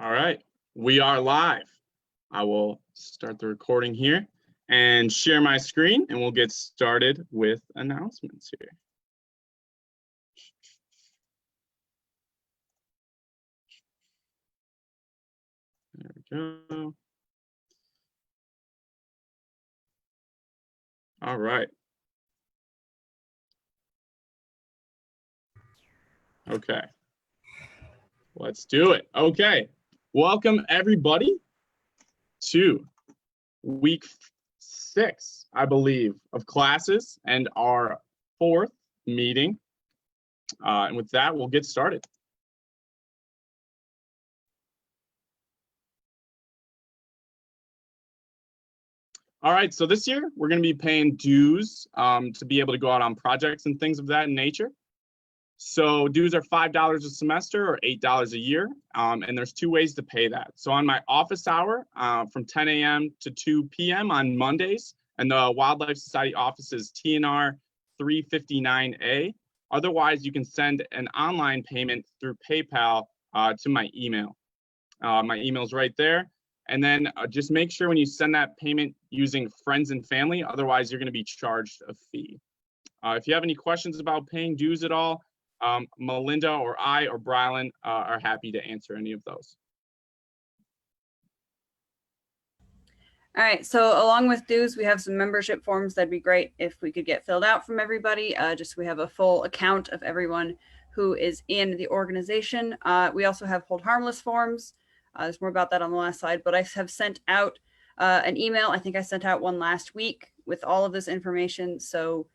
All right, we are live. I will start the recording here and share my screen, and we'll get started with announcements here. There we go. All right. Okay. Let's do it. Okay. Welcome everybody to week 6, I believe, of classes and our 4th meeting. And with that, we'll get started. All right, so this year we're going to be paying dues to be able to go out on projects and things of that nature. So dues are $5 a semester or $8 a year, and there's 2 ways to pay that. So on my office hour from 10 a.m. to 2 p.m. on Mondays, and the Wildlife Society office is TNR 359A. Otherwise, you can send an online payment through PayPal to my email. My email's right there. And then just make sure when you send that payment using friends and family, otherwise you're going to be charged a fee. If you have any questions about paying dues at all, Melinda or I or Brylan are happy to answer any of those. All right, so along with dues, we have some membership forms that'd be great if we could get filled out from everybody, just so we have a full account of everyone who is in the organization. We also have hold harmless forms. There's more about that on the last slide, but I have sent out an email. I think I sent out one last week with all of this information. So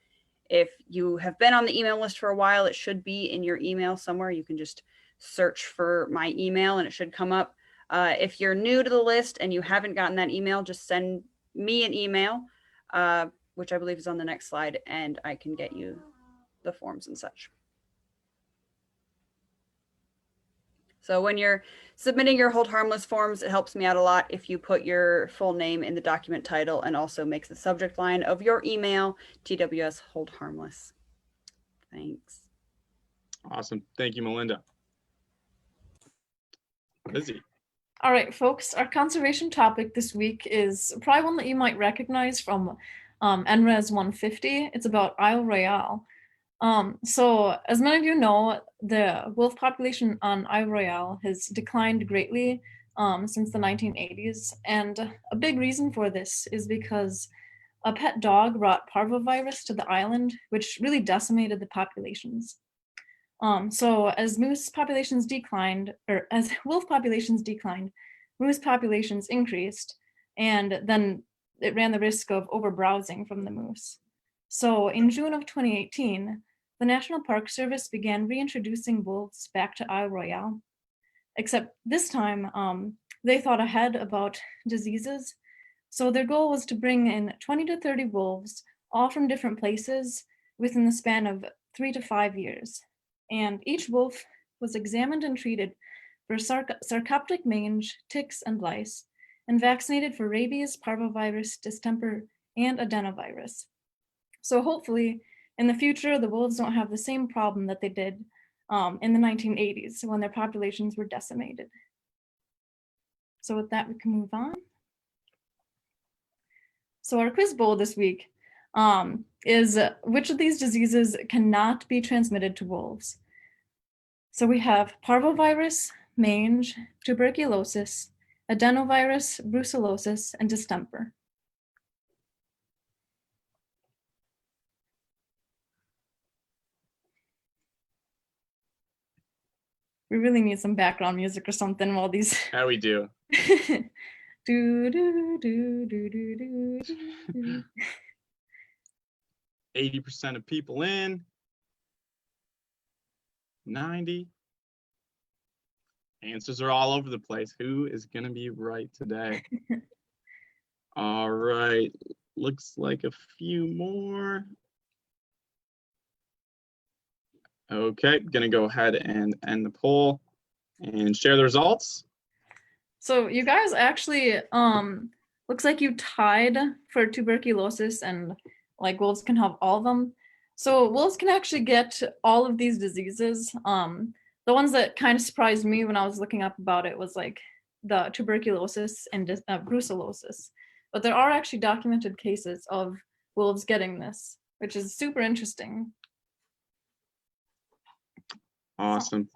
if you have been on the email list for a while, it should be in your email somewhere. You can just search for my email and it should come up. If you're new to the list and you haven't gotten that email, just send me an email, which I believe is on the next slide, and I can get you the forms and such. So when you're submitting your hold harmless forms, it helps me out a lot if you put your full name in the document title and also make the subject line of your email TWS hold harmless. Thanks. Awesome. Thank you, Melinda. Lizzie. All right, folks, our conservation topic this week is probably one that you might recognize from NRES 150. It's about Isle Royale. So as many of you know, the wolf population on Isle Royale has declined greatly since the 1980s. And a big reason for this is because a pet dog brought parvovirus to the island, which really decimated the populations. So as moose populations declined, or as wolf populations declined, moose populations increased, and then it ran the risk of overbrowsing from the moose. So in June of 2018, the National Park Service began reintroducing wolves back to Isle Royale, except this time they thought ahead about diseases. So their goal was to bring in 20 to 30 wolves, all from different places, within the span of 3 to 5 years. And each wolf was examined and treated for sarcoptic mange, ticks, and lice, and vaccinated for rabies, parvovirus, distemper, and adenovirus. So hopefully, in the future, the wolves don't have the same problem that they did in the 1980s when their populations were decimated. So with that, we can move on. So our quiz bowl this week is which of these diseases cannot be transmitted to wolves? So we have parvovirus, mange, tuberculosis, adenovirus, brucellosis, and distemper. We really need some background music or something while these. How we do. do, do, do, do, do, do, do. 80% of people in. 90. Answers are all over the place. Who is going to be right today? All right. Looks like a few more. Okay, going to go ahead and end the poll and share the results. So you guys actually, looks like you tied for tuberculosis, and like wolves can have all of them. So wolves can actually get all of these diseases. The ones that kind of surprised me when I was looking up about it was like the tuberculosis and brucellosis. But there are actually documented cases of wolves getting this, which is super interesting. Awesome.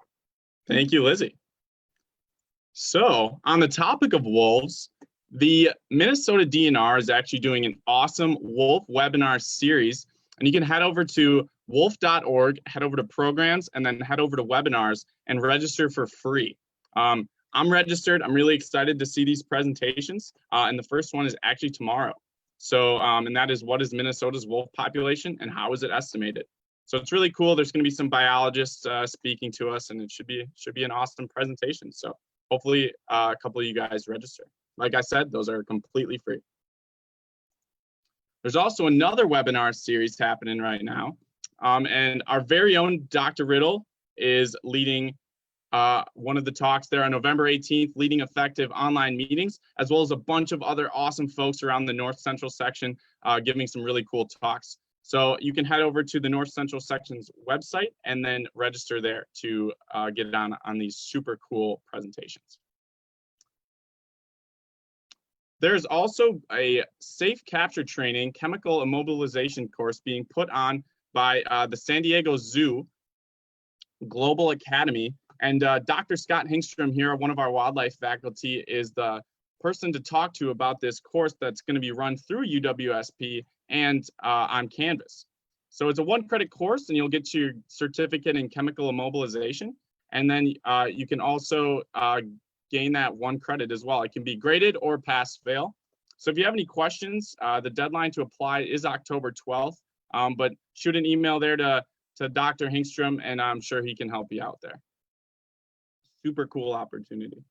Thank you, Lizzie. So on the topic of wolves, the Minnesota DNR is actually doing an awesome wolf webinar series, and you can head over to wolf.org, head over to programs, and then head over to webinars and register for free. I'm registered. I'm really excited to see these presentations, and the first one is actually tomorrow. So, and that is, what is Minnesota's wolf population and how is it estimated? So it's really cool. There's going to be some biologists speaking to us, and it should be an awesome presentation. So hopefully a couple of you guys register. Like I said, those are completely free. There's also another webinar series happening right now. And our very own Dr. Riddle is leading one of the talks there on November 18th, leading effective online meetings, as well as a bunch of other awesome folks around the North Central section giving some really cool talks. So you can head over to the North Central section's website and then register there to get on these super cool presentations. There's also a safe capture training chemical immobilization course being put on by the San Diego Zoo Global Academy. And Dr. Scott Hingstrom here, one of our wildlife faculty, is the person to talk to about this course that's going to be run through UWSP and on Canvas. So it's a 1-credit course, and you'll get your certificate in chemical immobilization. And then you can also gain that 1 credit as well. It can be graded or pass fail. So if you have any questions, the deadline to apply is October 12th, but shoot an email there to Dr. Hingstrom, and I'm sure he can help you out there. Super cool opportunity.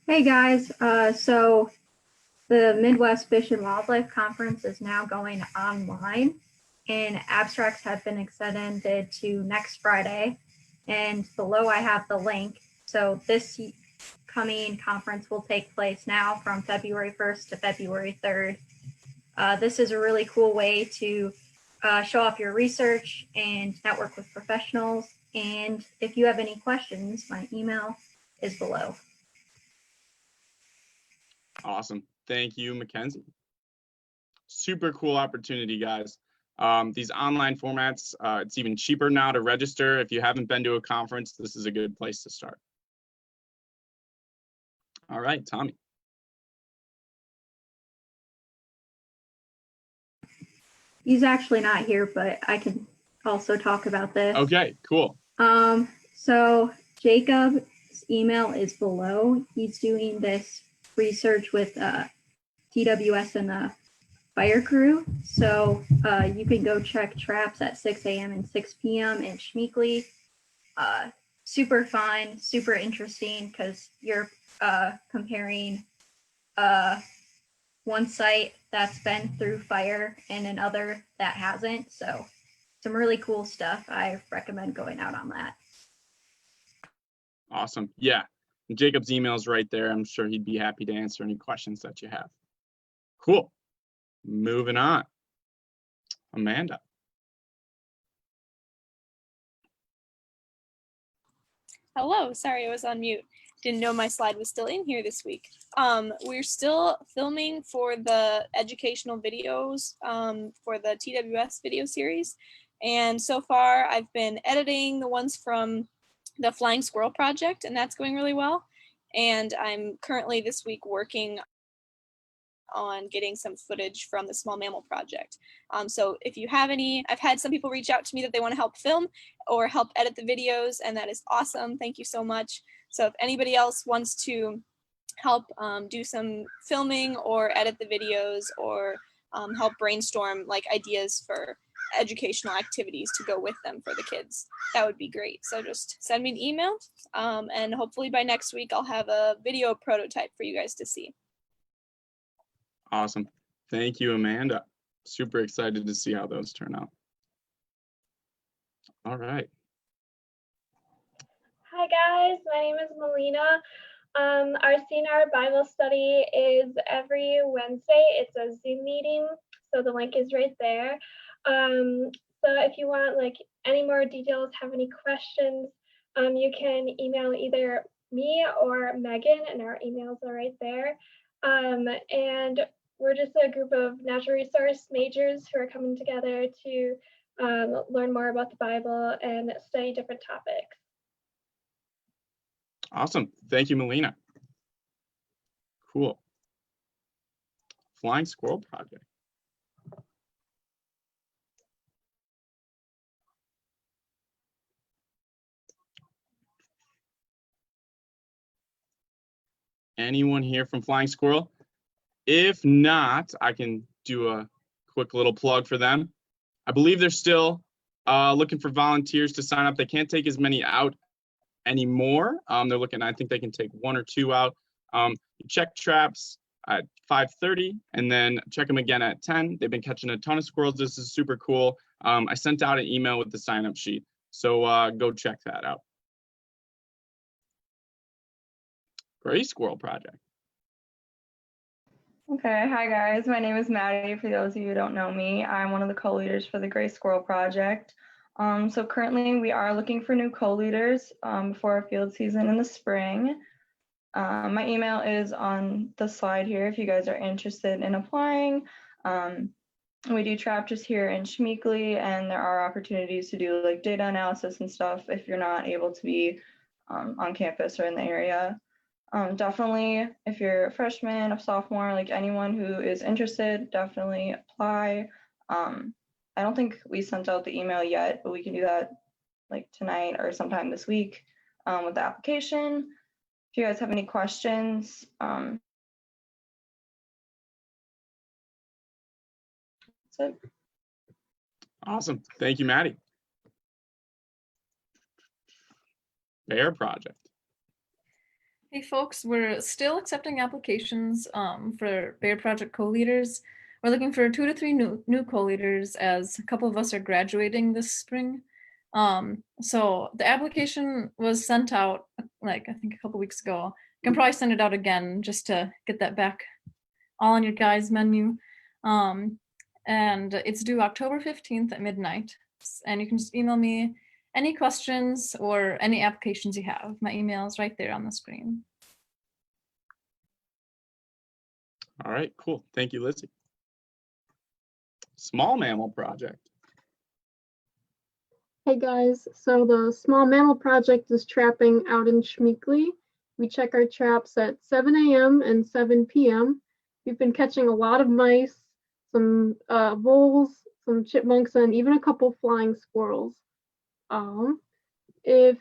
Hey guys, so the Midwest Fish and Wildlife Conference is now going online, and abstracts have been extended to next Friday, and below I have the link. So this coming conference will take place now from February 1st to February 3rd. This is a really cool way to show off your research and network with professionals. And if you have any questions, my email is below. Awesome. Thank you, Mackenzie. Super cool opportunity, guys. These online formats, it's even cheaper now to register. If you haven't been to a conference, this is a good place to start. All right, Tommy. He's actually not here, but I can also talk about this. Okay, cool. So Jacob's email is below. He's doing this research with TWS and the fire crew. So you can go check traps at 6 a.m. and 6 p.m. in Schmeekley. Super fun, super interesting, because you're comparing one site that's been through fire and another that hasn't. So some really cool stuff. I recommend going out on that. Awesome. Yeah. Jacob's email is right there. I'm sure he'd be happy to answer any questions that you have. Cool. Moving on. Amanda. Hello, sorry I was on mute. Didn't know my slide was still in here this week. We're still filming for the educational videos for the TWS video series. And so far I've been editing the ones from the Flying Squirrel Project, and that's going really well. And I'm currently this week working on getting some footage from the Small Mammal Project. So if you have any, I've had some people reach out to me that they want to help film or help edit the videos, and that is awesome. Thank you so much. So if anybody else wants to help do some filming or edit the videos or help brainstorm like ideas for educational activities to go with them for the kids, that would be great. So just send me an email, and hopefully by next week I'll have a video prototype for you guys to see. Awesome. Thank you, Amanda. Super excited to see how those turn out. All right. Hi guys, my name is Melina. Our senior Bible study is every Wednesday. It's a Zoom meeting, so the link is right there. So if you want like any more details, have any questions, you can email either me or Megan, and our emails are right there. And we're just a group of natural resource majors who are coming together to learn more about the Bible and study different topics. Awesome. Thank you, Melina. Cool. Flying Squirrel Project. Anyone here from Flying Squirrel? If not, I can do a quick little plug for them. I believe they're still looking for volunteers to sign up. They can't take as many out anymore. They're looking, I think they can take 1 or 2 out. You check traps at 5:30 and then check them again at 10. They've been catching a ton of squirrels. This is super cool. I sent out an email with the sign-up sheet, so go check that out. Gray Squirrel Project. Okay, hi guys, my name is Maddie. For those of you who don't know me, I'm one of the co-leaders for the Gray Squirrel Project. So currently we are looking for new co-leaders for our field season in the spring. My email is on the slide here if you guys are interested in applying. We do chapters here in Schmeekly, and there are opportunities to do like data analysis and stuff if you're not able to be on campus or in the area. Definitely, if you're a freshman, a sophomore, like anyone who is interested, definitely apply. I don't think we sent out the email yet, but we can do that like tonight or sometime this week with the application. If you guys have any questions, that's it. Awesome. Thank you, Maddie. Bear Project. Hey folks, we're still accepting applications for Bear Project co-leaders. We're looking for 2 to 3 new co-leaders as a couple of us are graduating this spring. So the application was sent out like I think a couple weeks ago. You can probably send it out again just to get that back all on your guys' menu. And it's due October 15th at midnight. And you can just email me any questions or any applications you have. My email is right there on the screen. All right, cool. Thank you, Lizzie. Small Mammal Project. Hey guys, so the Small Mammal Project is trapping out in Schmeekly. We check our traps at 7 a.m. and 7 p.m. We've been catching a lot of mice, some voles, some chipmunks, and even a couple flying squirrels. If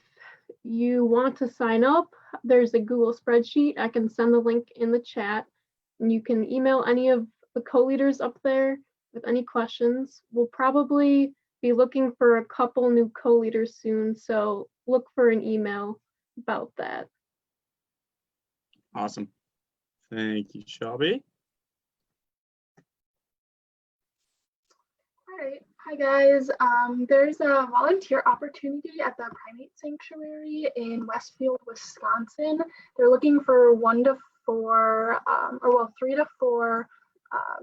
you want to sign up, there's a Google spreadsheet. I can send the link in the chat, and you can email any of the co-leaders up there with any questions. We'll probably be looking for a couple new co-leaders soon, so look for an email about that. Awesome. Thank you, Shelby. All right, hi guys. There's a volunteer opportunity at the Primate Sanctuary in Westfield, Wisconsin. They're looking for 1 to 4, 3 to 4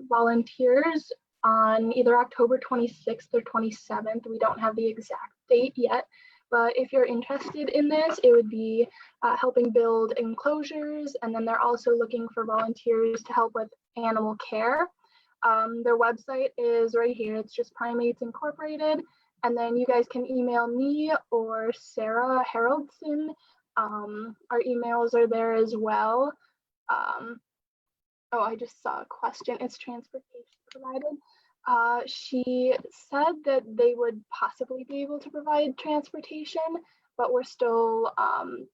volunteers on either October 26th or 27th. We don't have the exact date yet, but if you're interested in this, it would be helping build enclosures, and then they're also looking for volunteers to help with animal care. Their website is right here. It's just Primates Incorporated. And then you guys can email me or Sarah Haroldson. Our emails are there as well. I just saw a question. Is transportation provided? She said that they would possibly be able to provide transportation, but we're still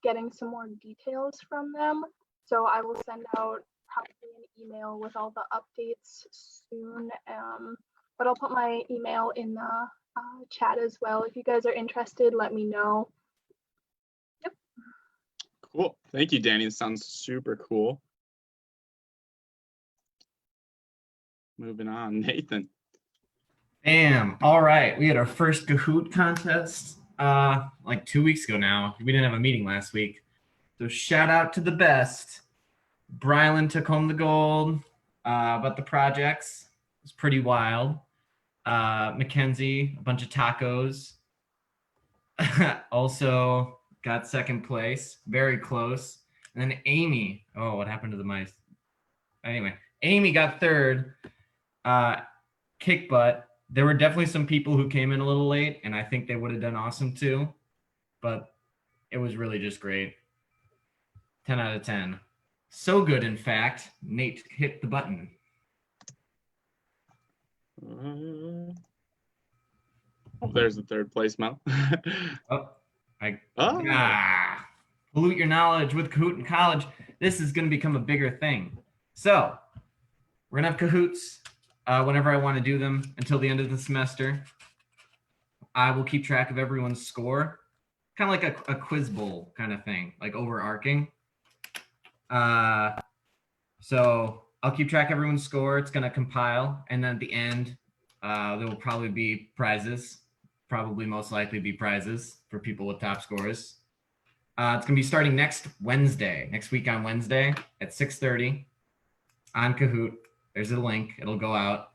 getting some more details from them. So I will send out probably an email with all the updates soon, but I'll put my email in the chat as well. If you guys are interested, let me know. Yep. Cool. Thank you, Danny. This sounds super cool. Moving on, Nathan. Bam. All right. We had our first Kahoot contest like 2 weeks ago now. We didn't have a meeting last week. So shout out to the best. Brylan took home the gold, but the projects was pretty wild. Mackenzie, a bunch of tacos. also got second place, very close. And then Amy, oh, what happened to the mice? Anyway, Amy got third, kick butt. There were definitely some people who came in a little late, and I think they would have done awesome too, but it was really just great. 10 out of 10. So good, in fact, Nate hit the button. Oh, there's the third place, Mel. Oh, Oh. Pollute your knowledge with Kahoot in college. This is going to become a bigger thing. So we're going to have Kahoots whenever I want to do them until the end of the semester. I will keep track of everyone's score, kind of like a quiz bowl kind of thing, like overarching. So I'll keep track of everyone's score. It's going to compile. And then at the end, there will probably be prizes, most likely be prizes for people with top scores. It's going to be starting next week on Wednesday at 6:30 on Kahoot. There's a link. It'll go out.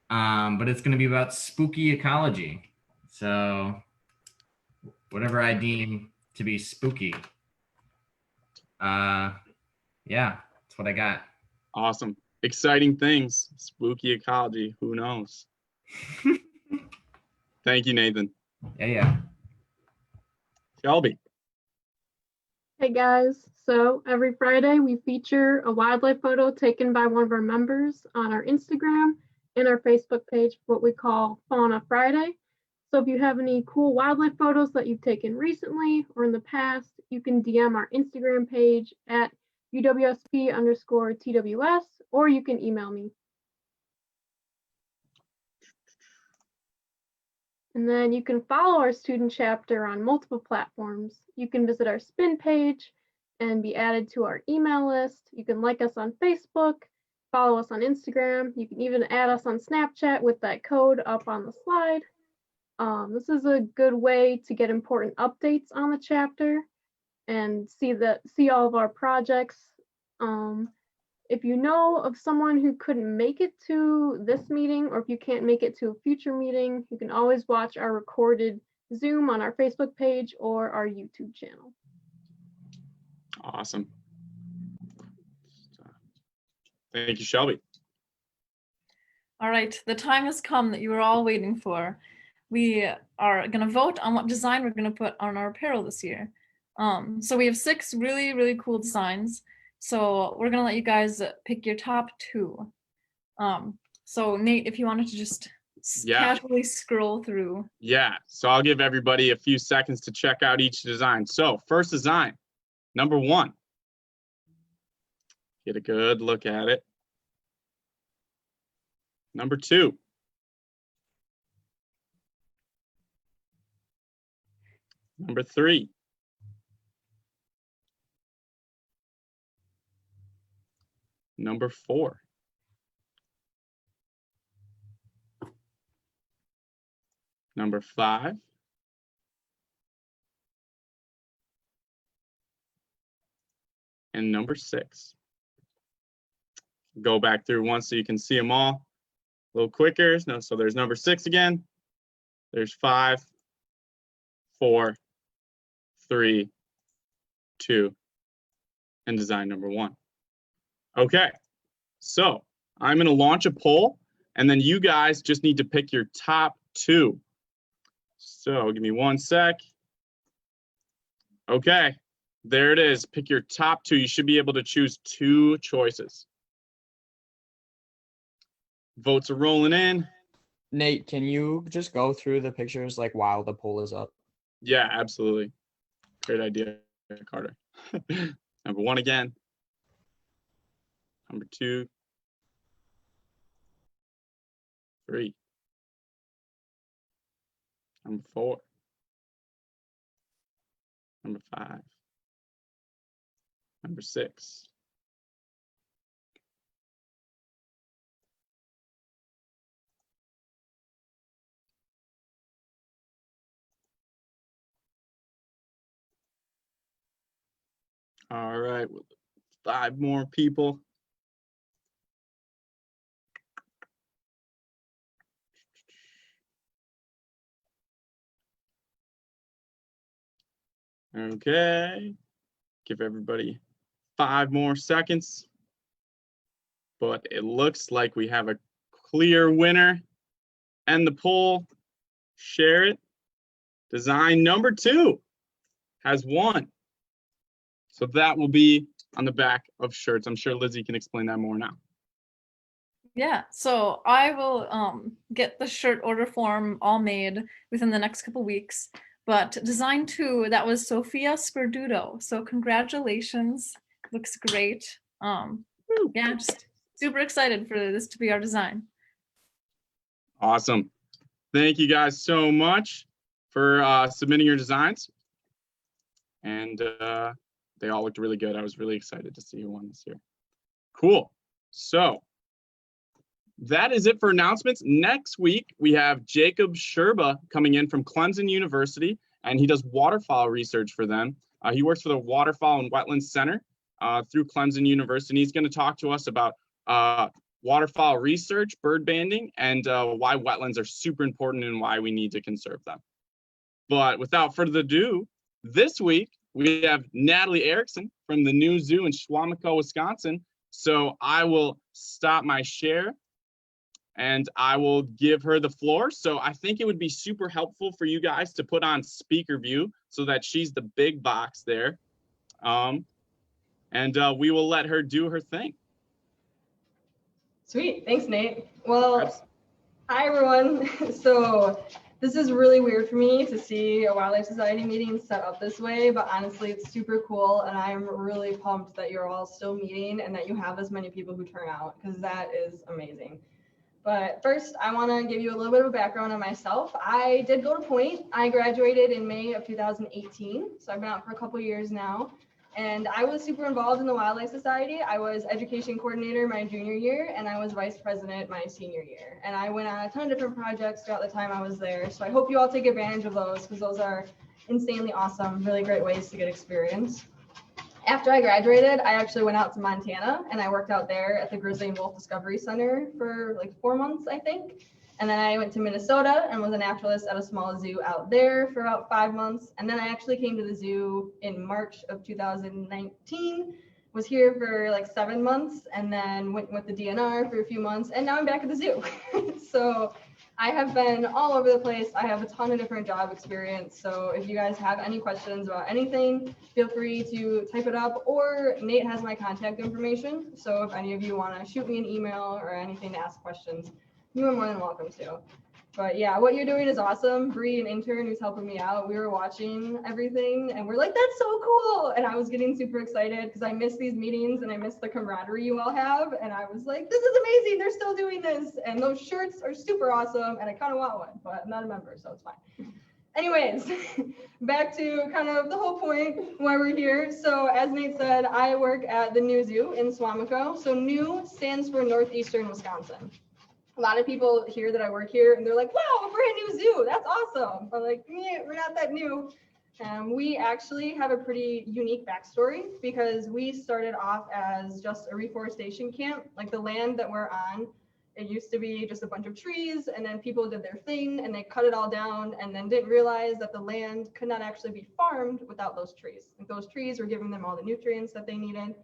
But it's going to be about spooky ecology. So whatever I deem to be spooky. Yeah, that's what I got. Awesome. Exciting things. Spooky ecology. Who knows? Thank you, Nathan. Yeah. Shelby. Hey guys, so every Friday we feature a wildlife photo taken by one of our members on our Instagram and our Facebook page, what we call Fauna Friday. So if you have any cool wildlife photos that you've taken recently or in the past, you can DM our Instagram page at UWSP_TWS, or you can email me. And then you can follow our student chapter on multiple platforms. You can visit our spin page and be added to our email list. You can like us on Facebook, follow us on Instagram. You can even add us on Snapchat with that code up on the slide. This is a good way to get important updates on the chapter and see all of our projects. If you know of someone who couldn't make it to this meeting, or if you can't make it to a future meeting, you can always watch our recorded Zoom on our Facebook page or our YouTube channel. Awesome. Thank you, Shelby. All right, the time has come that you were all waiting for. We are going to vote on what design we're going to put on our apparel this year. So we have 6 really, really cool designs. So we're going to let you guys pick your top 2. So Nate, if you wanted to just casually scroll through. Yeah, so I'll give everybody a few seconds to check out each design. So first design, number 1. Get a good look at it. Number 2. Number 3. Number 4. Number 5. And number 6. Go back through once so you can see them all a little quicker. No, so there's number 6 again. There's 5, 4, 3, 2, and design number 1. Okay, so I'm going to launch a poll, and then you guys just need to pick your top 2. So give me 1 sec. Okay, there it is. Pick your top 2. You should be able to choose 2 choices. Votes are rolling in. Nate, can you just go through the pictures like while the poll is up? Yeah, absolutely. Great idea, Carter. Number 1 again. Number 2. 3. Number 4. Number 5. Number 6. All right, 5 more people. Okay. Give everybody 5 more seconds. But it looks like we have a clear winner. And the poll, share it. Design number 2 has won. So that will be on the back of shirts. I'm sure Lizzie can explain that more now. Yeah, so I will get the shirt order form all made within the next couple weeks. But design 2, that was Sophia Sperduto. So congratulations. Looks great. Yeah, just super excited for this to be our design. Awesome. Thank you guys so much for submitting your designs. And they all looked really good. I was really excited to see who won this year. Cool. So that is it for announcements. Next week, we have Jacob Sherba coming in from Clemson University, and he does waterfowl research for them. He works for the Waterfowl and Wetlands Center through Clemson University. He's going to talk to us about waterfowl research, bird banding, and why wetlands are super important and why we need to conserve them. But without further ado, this week, we have Natalie Erickson from the new zoo in Suamico, Wisconsin. So I will stop my share and I will give her the floor. So I think it would be super helpful for you guys to put on speaker view so that she's the big box there. We will let her do her thing. Sweet, thanks, Nate. Well, hi everyone. So this is really weird for me to see a Wildlife Society meeting set up this way, but honestly, it's super cool, and I'm really pumped that you're all still meeting and that you have as many people who turn out, because that is amazing. But first, I want to give you a little bit of a background on myself. I did go to Point. I graduated in May of 2018, so I've been out for a couple years now. And I was super involved in the Wildlife Society. I was education coordinator my junior year, and I was vice president my senior year. And I went on a ton of different projects throughout the time I was there. So I hope you all take advantage of those, because those are insanely awesome, really great ways to get experience. After I graduated, I actually went out to Montana, and I worked out there at the Grizzly and Wolf Discovery Center for like 4 months, I think. And then I went to Minnesota and was a naturalist at a small zoo out there for about 5 months. And then I actually came to the zoo in March of 2019, was here for like 7 months, and then went with the DNR for a few months. And now I'm back at the zoo. So I have been all over the place. I have a ton of different job experience. So if you guys have any questions about anything, feel free to type it up, or Nate has my contact information. So if any of you want to shoot me an email or anything to ask questions, you are more than welcome to. But yeah, what you're doing is awesome. Bree, an intern who's helping me out, we were watching everything and we're like, that's so cool. And I was getting super excited because I miss these meetings and I miss the camaraderie you all have. And I was like, this is amazing. They're still doing this. And those shirts are super awesome. And I kind of want one, but I'm not a member, so it's fine. Anyways, back to kind of the whole point why we're here. So as Nate said, I work at the new zoo in Suamico. So new stands for Northeastern Wisconsin. A lot of people hear that I work here and they're like, wow, a brand new zoo, that's awesome. I'm like, yeah, we're not that new. We actually have a pretty unique backstory because we started off as just a reforestation camp. Like the land that we're on, it used to be just a bunch of trees, and then people did their thing and they cut it all down and then didn't realize that the land could not actually be farmed without those trees. Like those trees were giving them all the nutrients that they needed.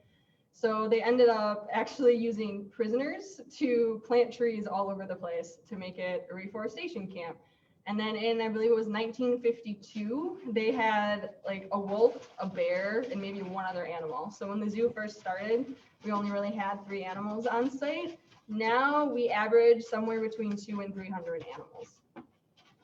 So they ended up actually using prisoners to plant trees all over the place to make it a reforestation camp. And then in, I believe it was 1952, they had like a wolf, a bear, and maybe one other animal. So when the zoo first started, we only really had 3 animals on site. Now we average somewhere between 200 and 300 animals.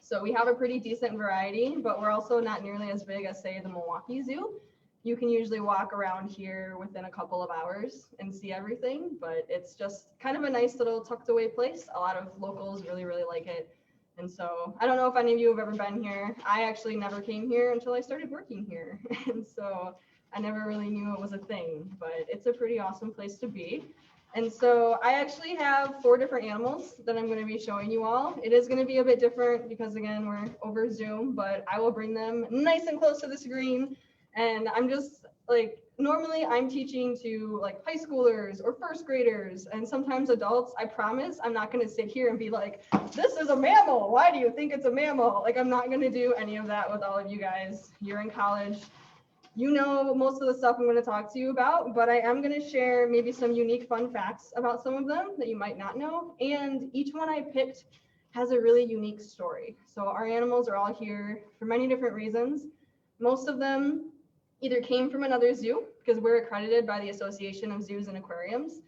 So we have a pretty decent variety, but we're also not nearly as big as, say, the Milwaukee Zoo. You can usually walk around here within a couple of hours and see everything, but it's just kind of a nice little tucked away place. A lot of locals really, really like it. And so I don't know if any of you have ever been here. I actually never came here until I started working here. And so I never really knew it was a thing, but it's a pretty awesome place to be. And so I actually have 4 different animals that I'm going to be showing you all. It is going to be a bit different because again, we're over Zoom, but I will bring them nice and close to the screen. And I'm just like, normally I'm teaching to like high schoolers or first graders and sometimes adults. I promise I'm not going to sit here and be like, this is a mammal. Why do you think it's a mammal? Like, I'm not going to do any of that with all of you guys. You're in college. you know most of the stuff I'm going to talk to you about, but I am going to share maybe some unique fun facts about some of them that you might not know. And each one I picked has a really unique story. So our animals are all here for many different reasons. Most of them either came from another zoo because we're accredited by the Association of Zoos and Aquariums.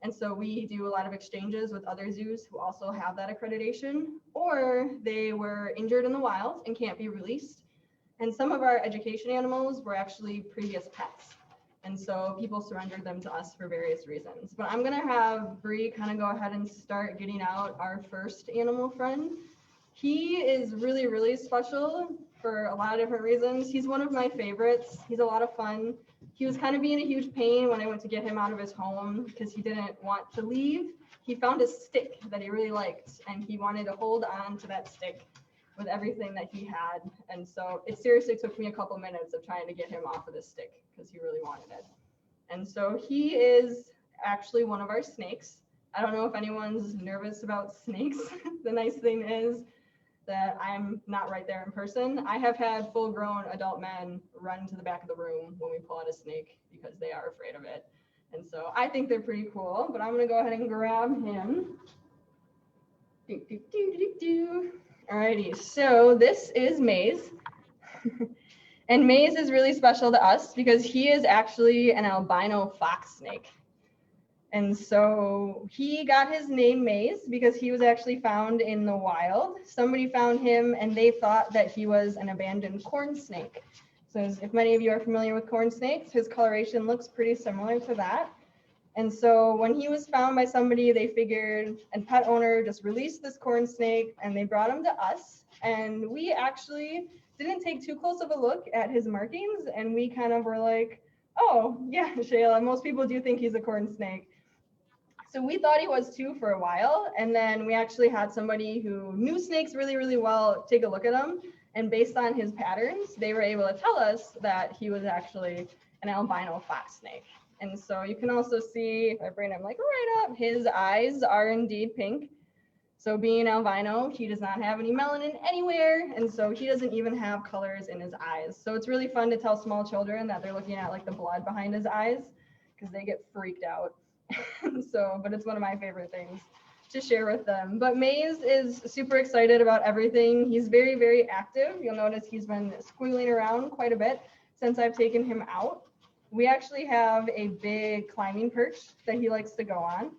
And so we do a lot of exchanges with other zoos who also have that accreditation, or they were injured in the wild and can't be released. And some of our education animals were actually previous pets. And so people surrendered them to us for various reasons. But I'm gonna have Bree kind of go ahead and start getting out our first animal friend. He is really, really special for a lot of different reasons. He's one of my favorites. He's a lot of fun. He was kind of being a huge pain when I went to get him out of his home because he didn't want to leave. He found a stick that he really liked and he wanted to hold on to that stick with everything that he had. And so it seriously took me a couple minutes of trying to get him off of this stick because he really wanted it. And so he is actually one of our snakes. I don't know if anyone's nervous about snakes. The nice thing is that I'm not right there in person. I have had full-grown adult men run to the back of the room when we pull out a snake because they are afraid of it. And so I think they're pretty cool, but I'm gonna go ahead and grab him. Alrighty, so this is Maze. And Maze is really special to us because he is actually an albino fox snake. And so he got his name Maze because he was actually found in the wild. Somebody found him and they thought that he was an abandoned corn snake. So if many of you are familiar with corn snakes, his coloration looks pretty similar to that. And so when he was found by somebody, they figured, and pet owner just released this corn snake and they brought him to us. And we actually didn't take too close of a look at his markings. And we kind of were like, oh yeah, Shayla, most people do think he's a corn snake. So we thought he was too for a while. And then we actually had somebody who knew snakes really, really well take a look at him. And based on his patterns, they were able to tell us that he was actually an albino fox snake. And so you can also see, if I bring him like right up, his eyes are indeed pink. So being albino, he does not have any melanin anywhere. And so he doesn't even have colors in his eyes. So it's really fun to tell small children that they're looking at like the blood behind his eyes because they get freaked out. So, but it's one of my favorite things to share with them. But Maze is super excited about everything. He's very, very active. You'll notice he's been squealing around quite a bit since I've taken him out. We actually have a big climbing perch that he likes to go on.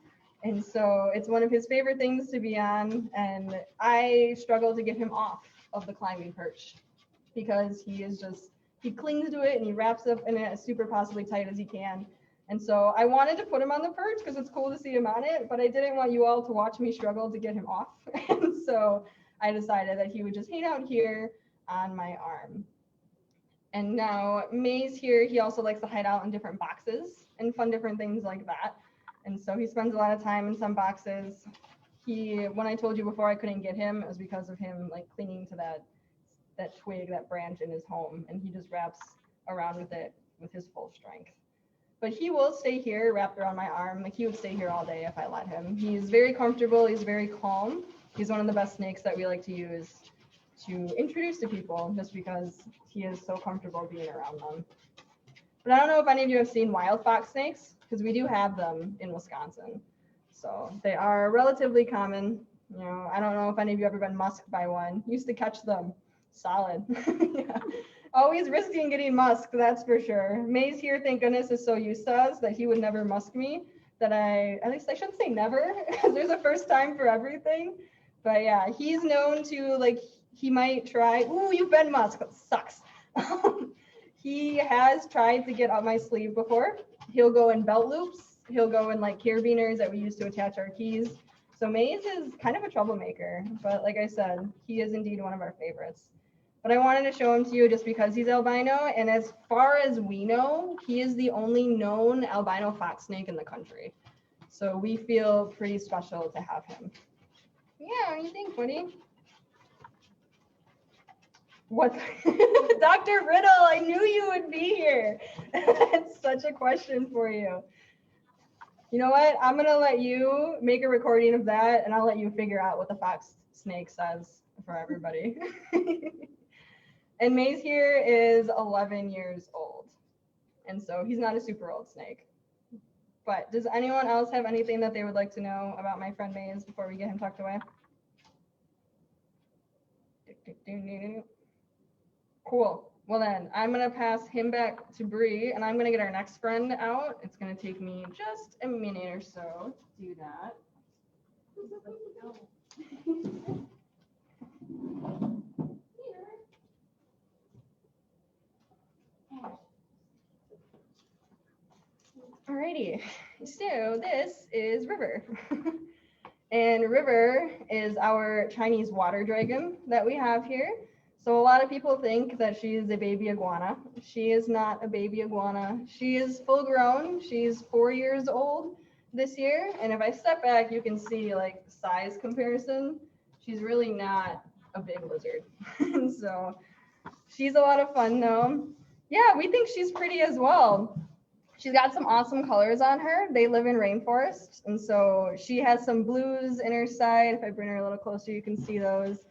And so it's one of his favorite things to be on. And I struggle to get him off of the climbing perch because he clings to it and he wraps up in it as super possibly tight as he can. And so I wanted to put him on the perch because it's cool to see him on it, but I didn't want you all to watch me struggle to get him off. And so I decided that he would just hang out here on my arm. And now Maze here, he also likes to hide out in different boxes and fun different things like that. And so he spends a lot of time in some boxes. When I told you before I couldn't get him, it was because of him like clinging to that twig, that branch in his home, and he just wraps around with it with his full strength. But he will stay here wrapped around my arm. Like he would stay here all day if I let him. He's very comfortable, he's very calm. He's one of the best snakes that we like to use to introduce to people just because he is so comfortable being around them. But I don't know if any of you have seen wild fox snakes because we do have them in Wisconsin. So they are relatively common. You know, I don't know if any of you have ever been musked by one. Used to catch them solid. Yeah. Always risking getting musked, that's for sure. Maze here, thank goodness, is so used to us that he would never musk me. At least I shouldn't say never, because there's a first time for everything. But yeah, he's known to like, he might try, ooh, you've been musked, that sucks. He has tried to get up my sleeve before. He'll go in belt loops. He'll go in like carabiners that we use to attach our keys. So Maze is kind of a troublemaker, but like I said, he is indeed one of our favorites. But I wanted to show him to you just because he's albino. And as far as we know, he is the only known albino fox snake in the country. So we feel pretty special to have him. Yeah, what do you think, buddy? What? Dr. Riddle, I knew you would be here. That's such a question for you. You know what? I'm going to let you make a recording of that, and I'll let you figure out what the fox snake says for everybody. And Maze here is 11 years old. And so he's not a super old snake. But does anyone else have anything that they would like to know about my friend Maze before we get him tucked away? Cool. Well then, I'm gonna pass him back to Bree, and I'm gonna get our next friend out. It's gonna take me just a minute or so to do that. Alrighty, so this is River. And River is our Chinese water dragon that we have here. So a lot of people think that she is a baby iguana. She is not a baby iguana. She is full grown. She's 4 years old this year. And if I step back, you can see like size comparison. She's really not a big lizard. So she's a lot of fun though. Yeah, we think she's pretty as well. She's got some awesome colors on her. They live in rainforests. And so she has some blues in her side. If I bring her a little closer, you can see those.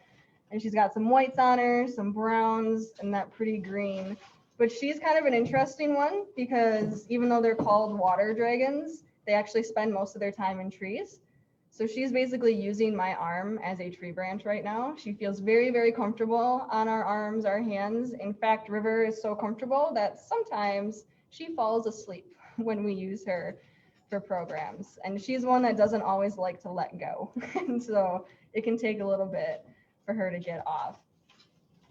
And she's got some whites on her, some browns, and that pretty green. But she's kind of an interesting one because even though they're called water dragons, they actually spend most of their time in trees. So she's basically using my arm as a tree branch right now. She feels very, very comfortable on our arms, our hands. In fact, River is so comfortable that sometimes she falls asleep when we use her for programs. And she's one that doesn't always like to let go. And so it can take a little bit for her to get off.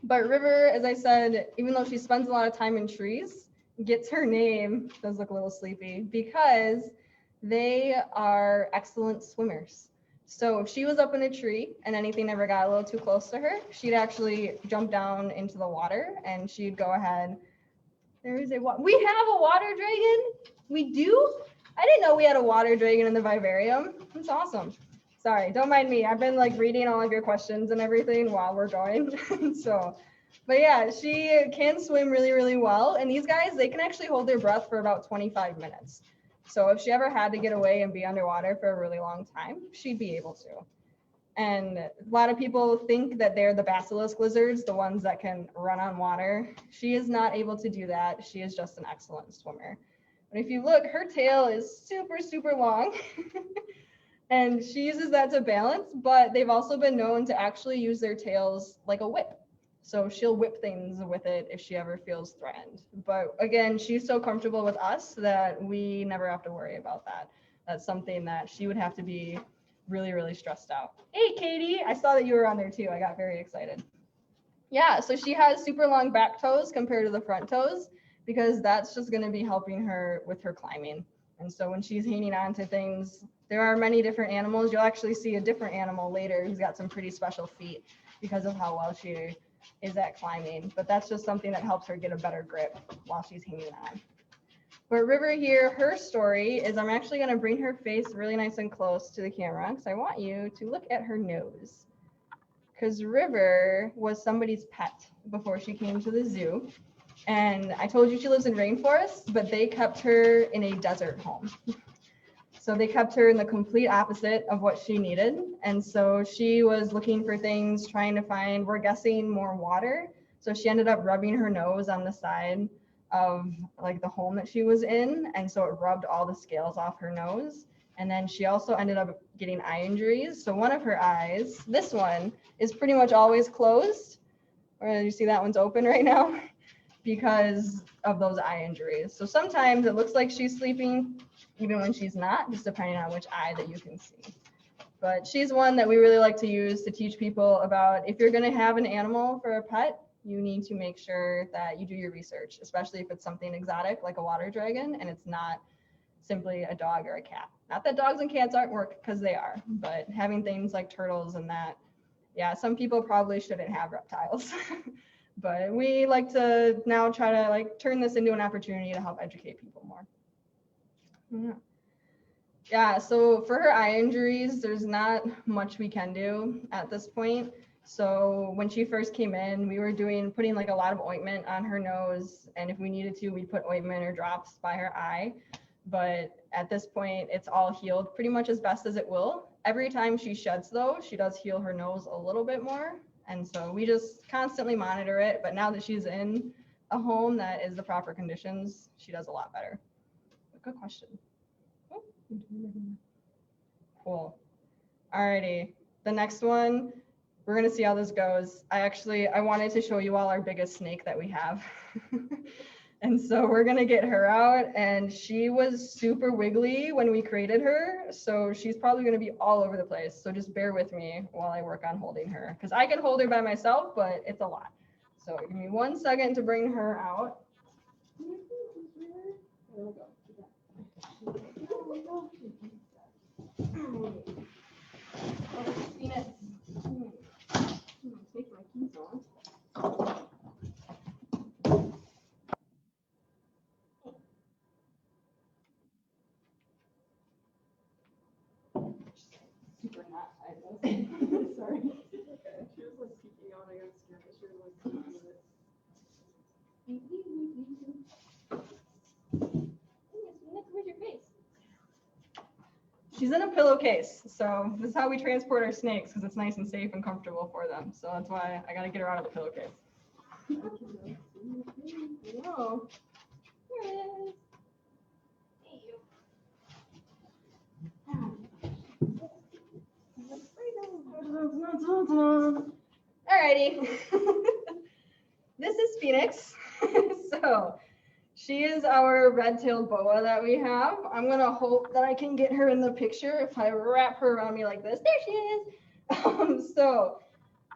But River, as I said, even though she spends a lot of time in trees, gets her name, does look a little sleepy, because they are excellent swimmers. So if she was up in a tree and anything ever got a little too close to her, she'd actually jump down into the water and she'd go ahead. There is a we have a water dragon. We do? I didn't know we had a water dragon in the vivarium. That's awesome. Sorry, don't mind me. I've been like reading all of your questions and everything while we're going. So, but yeah, she can swim really, really well. And these guys, they can actually hold their breath for about 25 minutes. So if she ever had to get away and be underwater for a really long time, she'd be able to. And a lot of people think that they're the basilisk lizards, the ones that can run on water. She is not able to do that. She is just an excellent swimmer. But if you look, her tail is super, super long. And she uses that to balance, but they've also been known to actually use their tails like a whip. So she'll whip things with it if she ever feels threatened. But again, she's so comfortable with us that we never have to worry about that. That's something that she would have to be really, really stressed out. Hey, Katie, I saw that you were on there too. I got very excited. Yeah, so she has super long back toes compared to the front toes because that's just going to be helping her with her climbing. And so when she's hanging on to things, there are many different animals. You'll actually see a different animal later who's got some pretty special feet because of how well she is at climbing. But that's just something that helps her get a better grip while she's hanging on. But River here, her story is I'm actually going to bring her face really nice and close to the camera because I want you to look at her nose. Because River was somebody's pet before she came to the zoo. And I told you she lives in rainforests, but they kept her in a desert home. So they kept her in the complete opposite of what she needed. And so she was looking for things, trying to find, we're guessing, more water. So she ended up rubbing her nose on the side of like the home that she was in. And so it rubbed all the scales off her nose. And then she also ended up getting eye injuries. So one of her eyes, this one, is pretty much always closed. Or you see that one's open right now because of those eye injuries. So sometimes it looks like she's sleeping even when she's not, just depending on which eye that you can see. But she's one that we really like to use to teach people about if you're going to have an animal for a pet, you need to make sure that you do your research, especially if it's something exotic like a water dragon and it's not simply a dog or a cat. Not that dogs and cats aren't work, because they are, but having things like turtles and that, yeah, some people probably shouldn't have reptiles. But we like to now try to like turn this into an opportunity to help educate people more. Yeah, so for her eye injuries, there's not much we can do at this point. So when she first came in, we were putting like a lot of ointment on her nose. And if we needed to, we'd put ointment or drops by her eye. But at this point, it's all healed pretty much as best as it will. Every time she sheds though, she does heal her nose a little bit more. And so we just constantly monitor it. But now that she's in a home that is the proper conditions, she does a lot better. Good question. Oh, cool. Alrighty, the next one, we're gonna see how this goes. I wanted to show you all our biggest snake that we have. And so we're gonna get her out, and she was super wiggly when we created her. So she's probably gonna be all over the place. So just bear with me while I work on holding her, because I can hold her by myself, but it's a lot. So give me 1 second to bring her out. Super not tight. Sorry. Okay. She was like peeking out. I got scared because she was like peeking at it. Where's your face? She's in a pillowcase. So this is how we transport our snakes, because it's nice and safe and comfortable for them. So that's why I got to get her out of the pillowcase. Whoa. Here it is. Alrighty. This is Phoenix. So she is our red-tailed boa that we have. I'm gonna hope that I can get her in the picture if I wrap her around me like this. There she is. So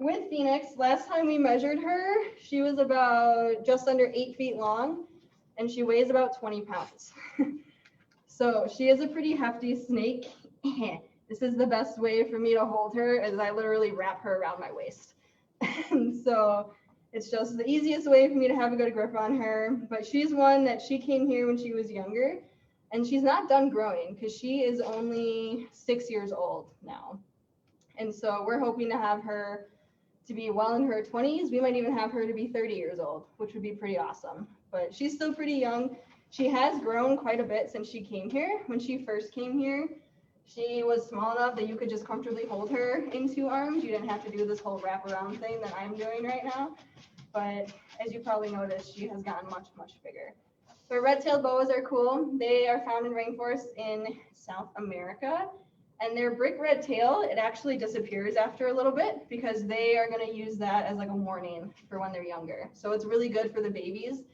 with Phoenix, last time we measured her, she was about just under 8 feet long, and she weighs about 20 pounds. So she is a pretty hefty snake. This is the best way for me to hold her, is I literally wrap her around my waist. And so it's just the easiest way for me to have a good grip on her. But she's one that she came here when she was younger, and she's not done growing because she is only 6 years old now. And so we're hoping to have her to be well in her 20s. We might even have her to be 30 years old, which would be pretty awesome. But she's still pretty young. She has grown quite a bit since she came here. When she first came here, she was small enough that you could just comfortably hold her in 2 arms. You didn't have to do this whole wraparound thing that I'm doing right now. But as you probably noticed, she has gotten much, much bigger. So red-tailed boas are cool. They are found in rainforests in South America. And their brick red tail, it actually disappears after a little bit because they are going to use that as like a warning for when they're younger. So it's really good for the babies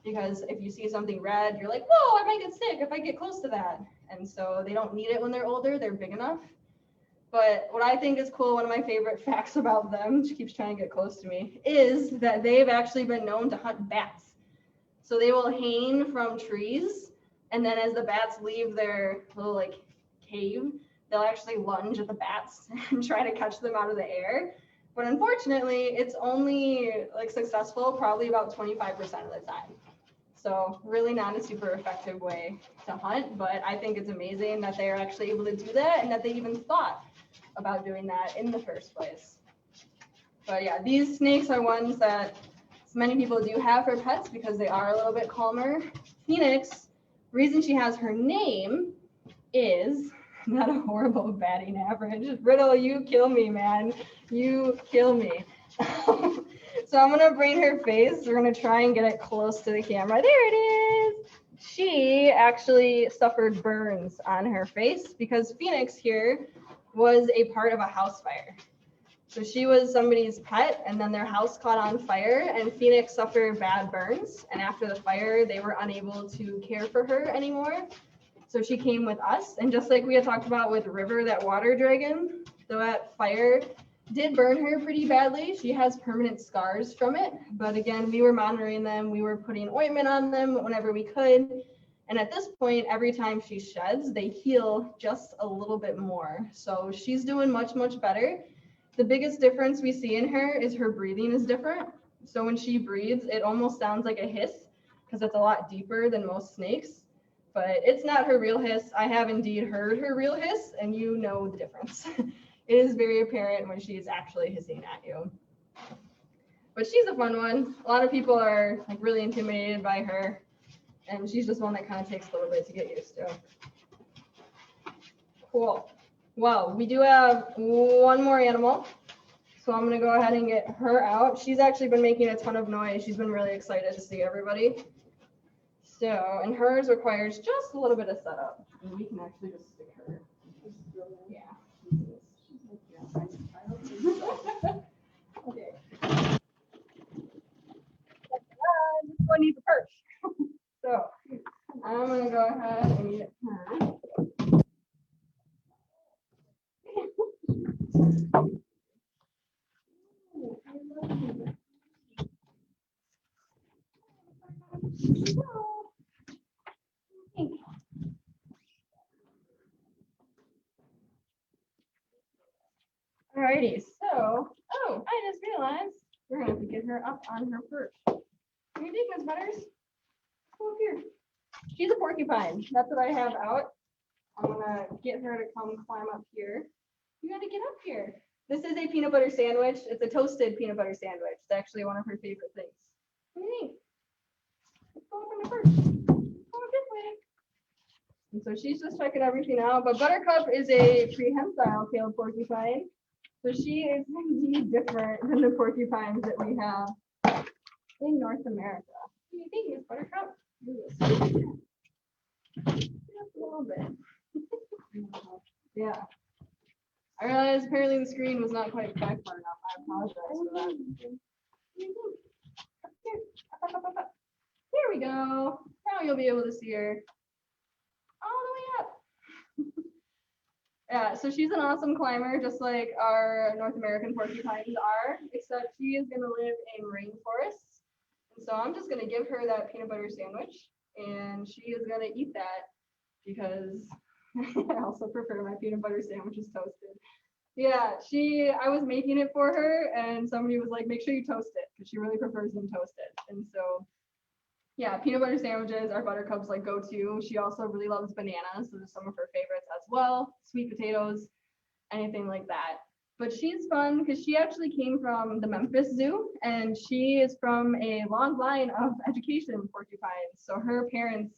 because if you see something red, you're like, whoa, I might get sick if I get close to that. And so they don't need it when they're older. They're big enough. But what I think is cool, one of my favorite facts about them, she keeps trying to get close to me, is that they've actually been known to hunt bats. So they will hang from trees, and then as the bats leave their little like cave, they'll actually lunge at the bats and try to catch them out of the air. But unfortunately, it's only like successful probably about 25% of the time. So really not a super effective way to hunt, but I think it's amazing that they're actually able to do that and that they even thought about doing that in the first place. But yeah, these snakes are ones that many people do have for pets because they are a little bit calmer. Phoenix, reason she has her name is not a horrible batting average. Riddle, you kill me, man. You kill me. So I'm gonna bring her face. We're gonna try and get it close to the camera. There it is. She actually suffered burns on her face because Phoenix here was a part of a house fire. So she was somebody's pet and then their house caught on fire and Phoenix suffered bad burns. And after the fire, they were unable to care for her anymore. So she came with us. And just like we had talked about with River, that water dragon, that fire did burn her pretty badly. She has permanent scars from it. But again, we were monitoring them. We were putting ointment on them whenever we could. And at this point, every time she sheds, they heal just a little bit more. So she's doing much, much better. The biggest difference we see in her is her breathing is different. So when she breathes, it almost sounds like a hiss because it's a lot deeper than most snakes. But it's not her real hiss. I have indeed heard her real hiss, and you know the difference. It is very apparent when she is actually hissing at you. But she's a fun one. A lot of people are like really intimidated by her, and she's just one that kind of takes a little bit to get used to. Cool. Well, we do have one more animal. So So I'm gonna go ahead and get her out. She's actually been making a ton of noise. She's been really excited to see everybody. So, and hers requires just a little bit of setup. And we can actually just stick her. Yeah. Okay. This one needs a perch. So I'm gonna go ahead and get her. Alrighty, so, oh, I just realized we're gonna have to get her up on her perch. What do you think, Miss Butters? Come up here. She's a porcupine. That's what I have out. I'm gonna get her to come climb up here. You gotta get up here. This is a peanut butter sandwich. It's a toasted peanut butter sandwich. It's actually one of her favorite things. What do you think? Let's go up on the perch. Come up this way. And so she's just checking everything out. But Buttercup is a prehensile tailed porcupine. So she is indeed different than the porcupines that we have in North America. What do you think, Miss Buttercup? Just a little bit. Yeah. I realized apparently the screen was not quite back far enough. I apologize for that. Up here. Up. There we go. Now you'll be able to see her all the way up. Yeah, so she's an awesome climber, just like our North American porcupines are, except she is going to live in rainforests. And so I'm just going to give her that peanut butter sandwich, and she is going to eat that because I also prefer my peanut butter sandwiches toasted. Yeah, I was making it for her, and somebody was like, make sure you toast it, because she really prefers them toasted. And so yeah, peanut butter sandwiches are Buttercup's like go-to. She also really loves bananas, so those are some of her favorites as well. Sweet potatoes, anything like that. But she's fun because she actually came from the Memphis Zoo, and she is from a long line of education porcupines. So her parents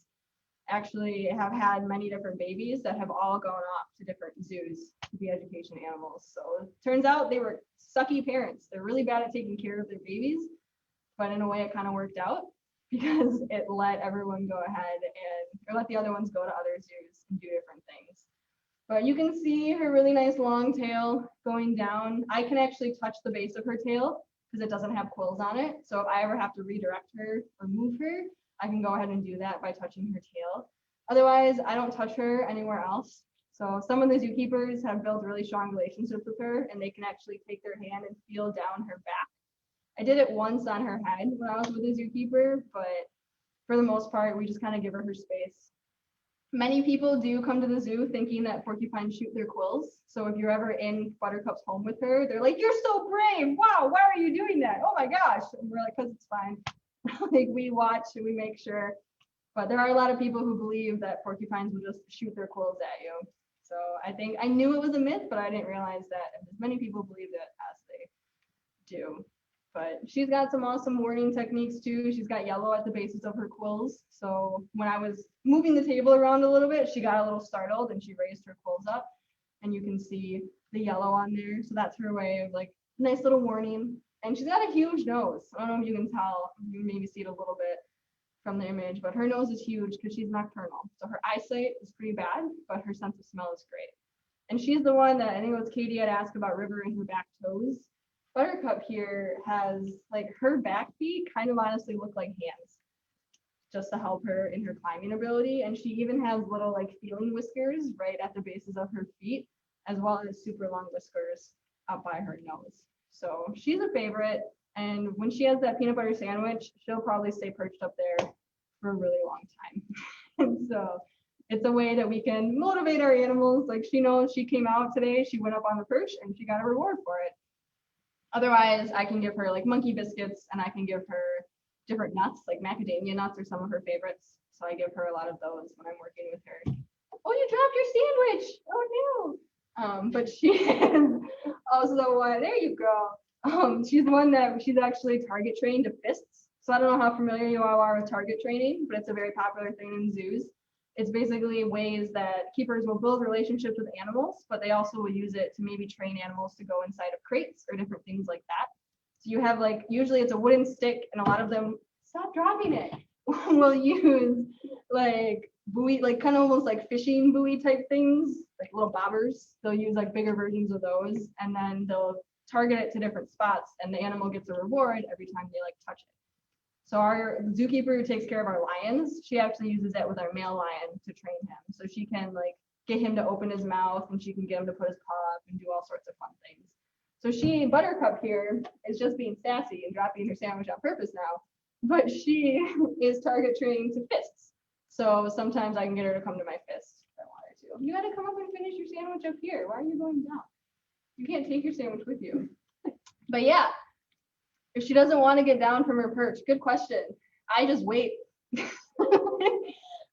actually have had many different babies that have all gone off to different zoos to be education animals. So it turns out they were sucky parents. They're really bad at taking care of their babies, but in a way it kind of worked out, because it let everyone go ahead or let the other ones go to other zoos and do different things. But you can see her really nice long tail going down. I can actually touch the base of her tail because it doesn't have quills on it. So if I ever have to redirect her or move her, I can go ahead and do that by touching her tail. Otherwise, I don't touch her anywhere else. So some of the zookeepers have built really strong relationships with her, and they can actually take their hand and feel down her back. I did it once on her head when I was with a zookeeper, but for the most part, we just kind of give her space. Many people do come to the zoo thinking that porcupines shoot their quills. So if you're ever in Buttercup's home with her, they're like, you're so brave. Wow, why are you doing that? Oh my gosh. And we're like, because it's fine. Like we watch and we make sure. But there are a lot of people who believe that porcupines will just shoot their quills at you. So I think I knew it was a myth, but I didn't realize that as many people believe it as they do. But she's got some awesome warning techniques too. She's got yellow at the bases of her quills. So when I was moving the table around a little bit, she got a little startled and she raised her quills up, and you can see the yellow on there. So that's her way of like nice little warning. And she's got a huge nose. I don't know if you can tell, you can maybe see it a little bit from the image, but her nose is huge because she's nocturnal. So her eyesight is pretty bad, but her sense of smell is great. And she's the one that I think it was Katie had asked about River and her back toes. Buttercup here has like her back feet kind of honestly look like hands, just to help her in her climbing ability. And she even has little like feeling whiskers right at the bases of her feet, as well as super long whiskers up by her nose. So she's a favorite. And when she has that peanut butter sandwich, she'll probably stay perched up there for a really long time. And so it's a way that we can motivate our animals. Like she knows she came out today, she went up on the perch and she got a reward for it. Otherwise, I can give her like monkey biscuits, and I can give her different nuts, like macadamia nuts are some of her favorites. So I give her a lot of those when I'm working with her. Oh, you dropped your sandwich. Oh no. But she is also one, there you go. She's the one that she's actually target trained to fists. So I don't know how familiar you all are with target training, but it's a very popular thing in zoos. It's basically ways that keepers will build relationships with animals, but they also will use it to maybe train animals to go inside of crates or different things like that. So you have like, usually it's a wooden stick, and a lot of them, stop dropping it, will use like buoy, like kind of almost like fishing buoy type things, like little bobbers. They'll use like bigger versions of those, and then they'll target it to different spots, and the animal gets a reward every time they like touch it. So our zookeeper who takes care of our lions, she actually uses it with our male lion to train him. So she can like get him to open his mouth, and she can get him to put his paw up and do all sorts of fun things. So she, Buttercup here, is just being sassy and dropping her sandwich on purpose now, but she is target training to fists. So sometimes I can get her to come to my fist if I want her to. You gotta come up and finish your sandwich up here. Why are you going down? You can't take your sandwich with you. But yeah, if she doesn't want to get down from her perch, good question. I just wait.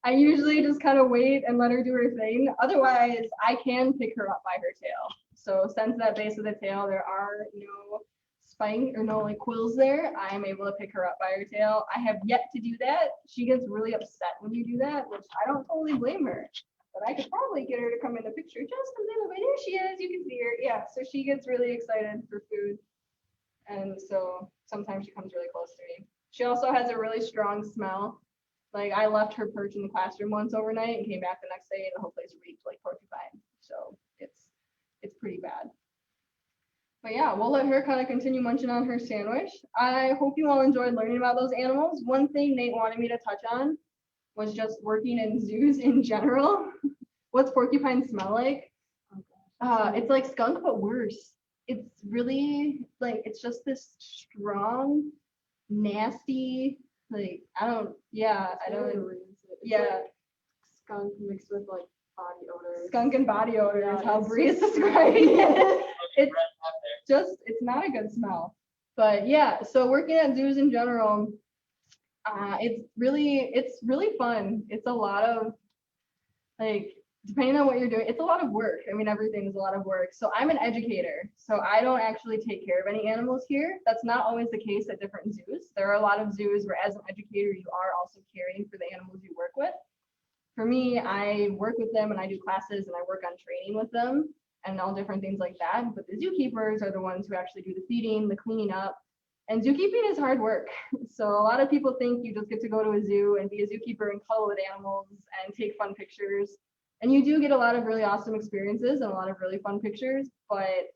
I usually just kind of wait and let her do her thing. Otherwise, I can pick her up by her tail. So since that base of the tail, there are no spine or no like quills there, I am able to pick her up by her tail. I have yet to do that. She gets really upset when you do that, which I don't totally blame her. But I could probably get her to come in the picture just a little bit. There she is. You can see her. Yeah, so she gets really excited for food. And so sometimes she comes really close to me. She also has a really strong smell. Like I left her perch in the classroom once overnight and came back the next day and the whole place reeked like porcupine. So it's pretty bad. But yeah, we'll let her kind of continue munching on her sandwich. I hope you all enjoyed learning about those animals. One thing Nate wanted me to touch on was just working in zoos in general. What's porcupine smell like? It's like skunk, but worse. It's really like, it's just this strong, nasty, like, I don't, yeah. Skunk mixed with like body odor. Skunk and body odor Yeah, is how it's Bree is just- describing it. It's not a good smell. But yeah, so working at zoos in general, it's really fun. It's a lot of like, depending on what you're doing, it's a lot of work. I mean, everything is a lot of work. So I'm an educator, so I don't actually take care of any animals here. That's not always the case at different zoos. There are a lot of zoos where as an educator, you are also caring for the animals you work with. For me, I work with them and I do classes and I work on training with them and all different things like that. But the zookeepers are the ones who actually do the feeding, the cleaning up. And zookeeping is hard work. So a lot of people think you just get to go to a zoo and be a zookeeper and cuddle with animals and take fun pictures. And you do get a lot of really awesome experiences and a lot of really fun pictures, but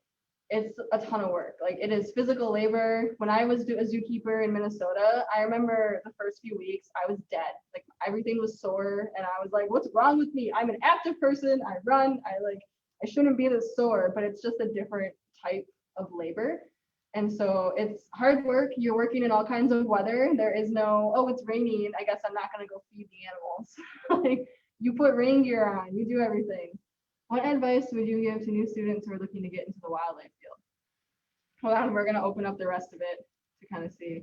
it's a ton of work. Like it is physical labor. When I was a zookeeper in Minnesota, I remember the first few weeks I was dead. Like everything was sore and I was like, what's wrong with me? I'm an active person. I run. I shouldn't be this sore, but it's just a different type of labor. And so it's hard work. You're working in all kinds of weather. There is no, oh, it's raining, I guess I'm not going to go feed the animals. Like you put rain gear on, you do everything. What advice would you give to new students who are looking to get into the wildlife field? Hold on, we're going to open up the rest of it to kind of see.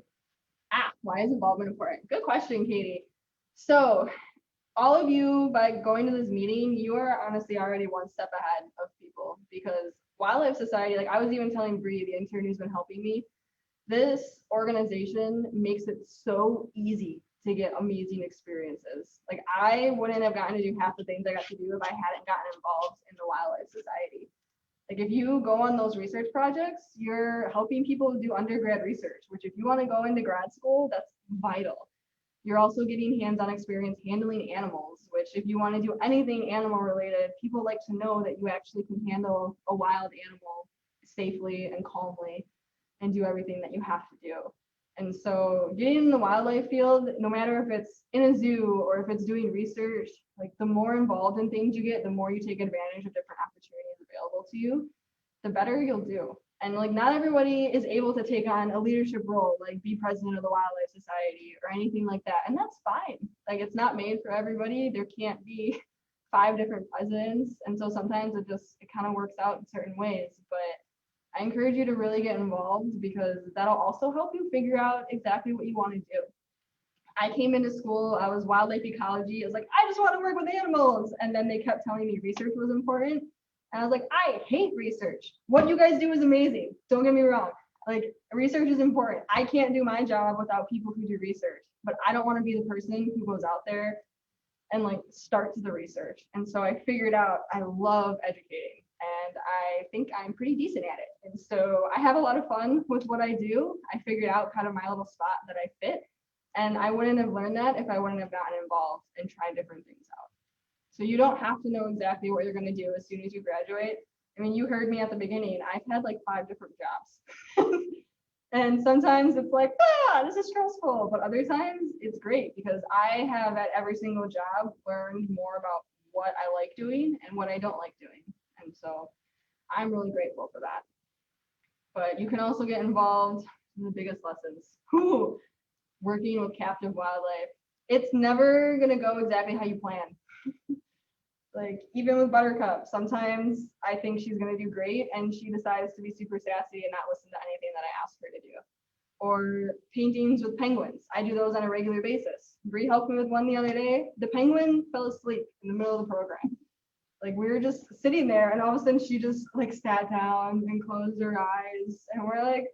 Why is involvement important? Good question, Katie. So all of you, by going to this meeting, you are honestly already one step ahead of people because Wildlife Society, like I was even telling Bree, the intern who's been helping me, this organization makes it so easy to get amazing experiences. Like I wouldn't have gotten to do half the things I got to do if I hadn't gotten involved in the Wildlife Society. Like if you go on those research projects, you're helping people do undergrad research, which if you want to go into grad school, that's vital. You're also getting hands-on experience handling animals, which if you want to do anything animal related, people like to know that you actually can handle a wild animal safely and calmly and do everything that you have to do. And so getting in the wildlife field, no matter if it's in a zoo or if it's doing research, like the more involved in things you get, the more you take advantage of different opportunities available to you, the better you'll do. And like not everybody is able to take on a leadership role, like be president of the Wildlife Society or anything like that. And that's fine. Like it's not made for everybody. There can't be 5 different presidents. And so sometimes it kind of works out in certain ways. But I encourage you to really get involved because that'll also help you figure out exactly what you want to do. I came into school, I was wildlife ecology. I was like, I just want to work with animals. And then they kept telling me research was important. And I was like, I hate research. What you guys do is amazing. Don't get me wrong. Like research is important. I can't do my job without people who do research, but I don't want to be the person who goes out there and like starts the research. And so I figured out I love educating, and I think I'm pretty decent at it. And so I have a lot of fun with what I do. I figured out kind of my little spot that I fit, and I wouldn't have learned that if I wouldn't have gotten involved and tried different things out. So you don't have to know exactly what you're going to do as soon as you graduate. I mean, you heard me at the beginning. I've had like 5 different jobs. And sometimes it's like, this is stressful. But other times it's great because I have at every single job learned more about what I like doing and what I don't like doing. And so I'm really grateful for that. But you can also get involved in the biggest lessons. Working with captive wildlife. It's never going to go exactly how you plan. Like even with Buttercup, sometimes I think she's going to do great and she decides to be super sassy and not listen to anything that I ask her to do. Or paintings with penguins. I do those on a regular basis. Bree helped me with one the other day. The penguin fell asleep in the middle of the program. Like we were just sitting there and all of a sudden she just like sat down and closed her eyes and we're like,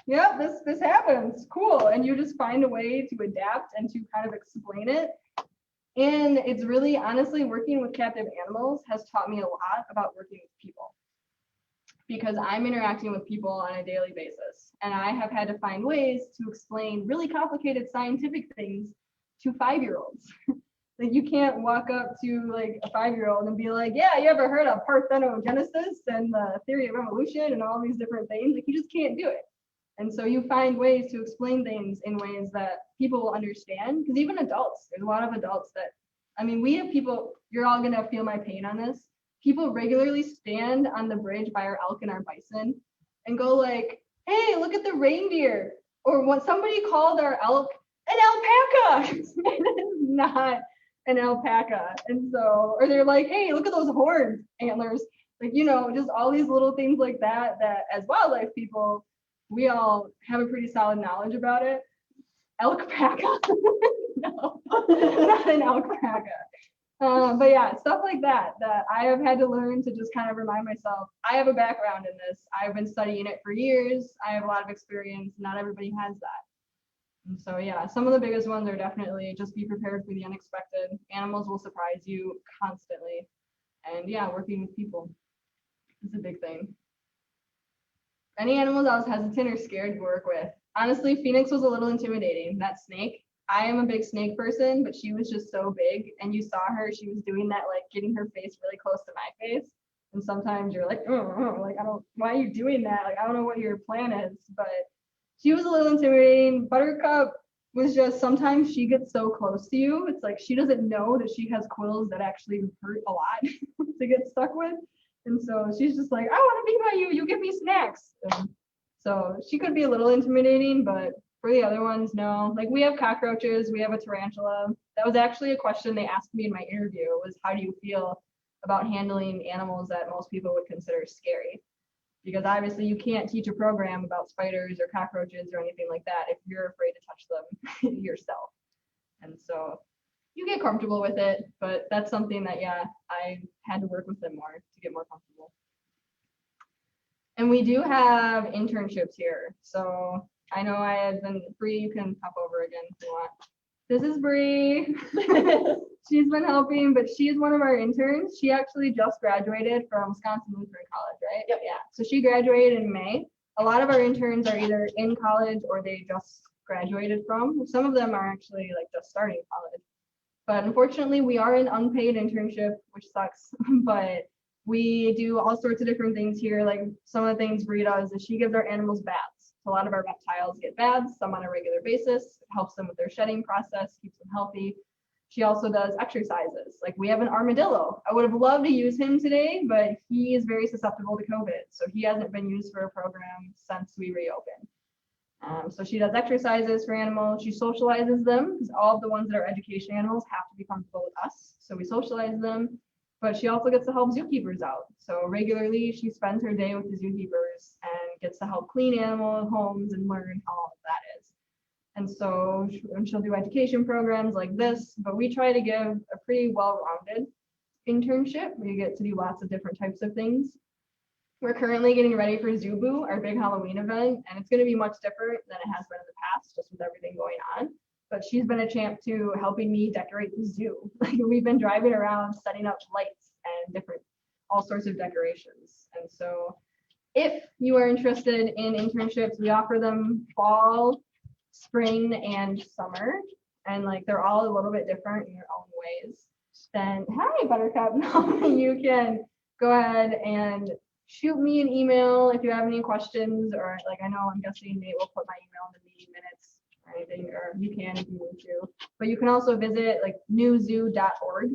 yeah, this happens. Cool. And you just find a way to adapt and to kind of explain it. And it's really, honestly, working with captive animals has taught me a lot about working with people because I'm interacting with people on a daily basis. And I have had to find ways to explain really complicated scientific things to 5-year-olds. Like you can't walk up to like a 5-year-old and be like, yeah, you ever heard of parthenogenesis and the theory of evolution and all these different things? Like you just can't do it. And so you find ways to explain things in ways that people will understand, because even adults, there's a lot of adults that, I mean, we have people, you're all gonna feel my pain on this. People regularly stand on the bridge by our elk and our bison and go like, hey, look at the reindeer. Or when somebody called our elk an alpaca, it is not an alpaca. And so, or they're like, hey, look at those horns, antlers. Like, you know, just all these little things like that, that as wildlife people, we all have a pretty solid knowledge about it. Alpaca, no, not an alpaca. But yeah, stuff like that I have had to learn to just kind of remind myself, I have a background in this. I've been studying it for years. I have a lot of experience. Not everybody has that. And so yeah, some of the biggest ones are definitely just be prepared for the unexpected. Animals will surprise you constantly. And yeah, working with people is a big thing. Any animals I was hesitant or scared to work with. Honestly, Phoenix was a little intimidating. That snake. I am a big snake person, but she was just so big. And you saw her, she was doing that, like getting her face really close to my face. And sometimes you're like, like, why are you doing that? Like, I don't know what your plan is, but she was a little intimidating. Buttercup was just, sometimes she gets so close to you. It's like, she doesn't know that she has quills that actually hurt a lot to get stuck with. And so she's just like, I want to be by you. You give me snacks. And so she could be a little intimidating, but for the other ones, no. Like we have cockroaches, we have a tarantula. That was actually a question they asked me in my interview was, how do you feel about handling animals that most people would consider scary? Because obviously you can't teach a program about spiders or cockroaches or anything like that if you're afraid to touch them yourself. And so you get comfortable with it, but that's something that, yeah, I had to work with them more to get more comfortable. And we do have internships here. So I know I had been, Bree, you can hop over again if you want. This is Bree. She's been helping, but she is one of our interns. She actually just graduated from Wisconsin Lutheran College, right? Yep. Yeah. So she graduated in May. A lot of our interns are either in college or they just graduated from. Some of them are actually like just starting college. But unfortunately, we are an unpaid internship, which sucks. But we do all sorts of different things here. Like some of the things Bree does is she gives our animals baths. So a lot of our reptiles get baths, some on a regular basis. It helps them with their shedding process, keeps them healthy. She also does exercises. Like we have an armadillo. I would have loved to use him today, but he is very susceptible to COVID. So he hasn't been used for a program since we reopened. So she does exercises for animals. She socializes them because all of the ones that are education animals have to be comfortable with us. So we socialize them, but she also gets to help zookeepers out. So regularly she spends her day with the zookeepers and gets to help clean animal homes and learn how all of that is. And so she'll do education programs like this, but we try to give a pretty well-rounded internship. We get to do lots of different types of things. We're currently getting ready for Zubu, our big Halloween event, and it's going to be much different than it has been in the past, just with everything going on. but she's been a champ to helping me decorate the zoo. Like we've been driving around setting up lights and different, all sorts of decorations. And so if you are interested in internships, we offer them fall, spring, and summer. And like they're all a little bit different in their own ways. Then, hi, Buttercup. You can go ahead and shoot me an email if you have any questions, or like I know I'm guessing Nate will put my email in the meeting minutes or anything, or you can if you need to. But you can also visit like newzoo.org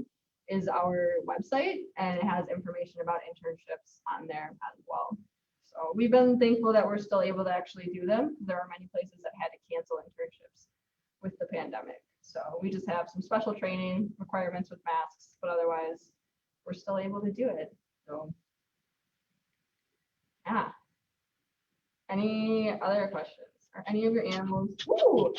is our website, and it has information about internships on there as well. So we've been thankful that we're still able to actually do them. There are many places that had to cancel internships with the pandemic. So we just have some special training requirements with masks, but otherwise we're still able to do it. So yeah. Any other questions? Are any of your animals? Ooh,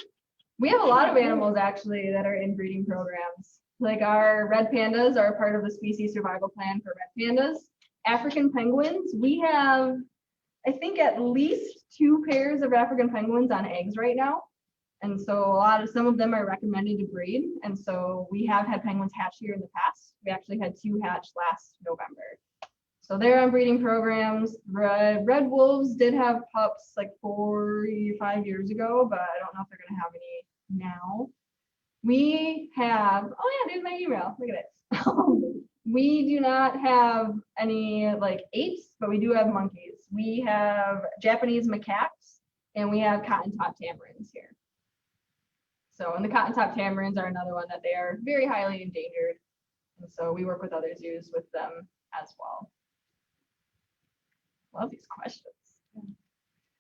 we have a lot of animals actually that are in breeding programs. Like our red pandas are part of the species survival plan for red pandas. African penguins, we have, I think, at least 2 pairs of African penguins on eggs right now. And so some of them are recommended to breed. And so we have had penguins hatch here in the past. We actually had 2 hatch last November. So they're on breeding programs. Red wolves did have pups like 4-5 years ago, but I don't know if they're gonna have any now. We have, oh yeah, there's my email. Look at it. We do not have any like apes, but we do have monkeys. We have Japanese macaques, and we have cotton top tamarins here. So, and the cotton top tamarins are another one that they are very highly endangered. And so we work with other zoos with them as well. Love these questions.